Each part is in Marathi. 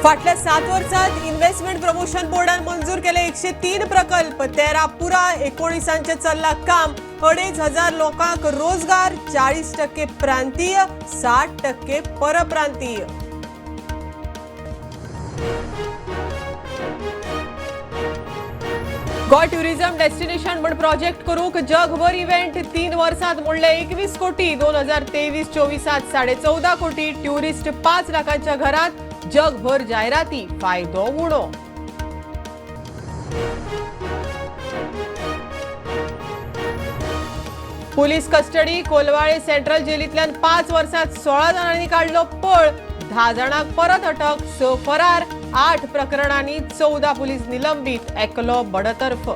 फाटल्या 7 वर्षात इन्व्हेस्टमेंट प्रमोशन बोर्डान मंजूर केले 103 प्रकल्प 13 पुरा 19 चल्ला काम 2500 लोकांक रोजगार 40% प्रांतीय 60% परप्रांतीय। गोवा टुरिझम डेस्टिनेशन म्हण प्रोजेक्ट करूक जगभर इव्हेंट 3 वर्षात मोडले 21 कोटी 2023-24 14.5 कोटी टुरिस्ट 5 लाखांच्या घरात जगभर जाहिराती फायदो उणो। पुलीस कस्टडी कोलवाळे सेंट्रल जेलींतल्यान 5 वर्षात 16 जणांनी काढलो पळ 10 जणांक परत अटक 6 फरार 8 प्रकरणांनी 14 पुलीस निलंबित एकलो बडतर्फ।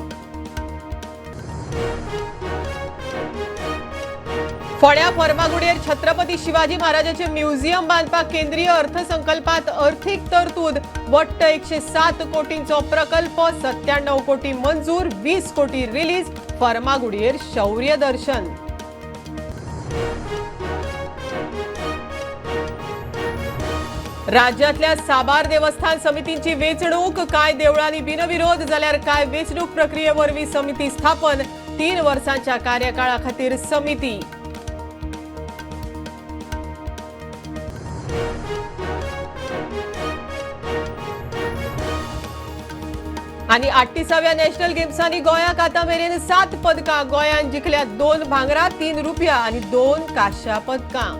फोड्या फर्मागुडयेर छत्रपती शिवाजी महाराजांचे म्युझियम बांदपाक केंद्रीय अर्थसंकल्पात अर्थीक तरतूद वट्ट 107 कोटींचो प्रकल्प 97 कोटी मंजूर 20 कोटी रिलीज फर्मागुडयेर शौर्य दर्शन। राज्यातल्या साबार देवस्थान समितींची वेचणूक काय देवळांनी बिनविरोध जाल्यार काय वेचणूक प्रक्रिये वरवीं समिती स्थापन 3 वर्षांच्या कार्यकाळा खातीर समिती। आणि 38व्या नॅशनल गेम्सांनी गोंयाक आतां मेरेन 7 पदकां गोंयान जिखल्यात 2 भांगरा 3 रुपया आणि 2 कांश्या पदकां।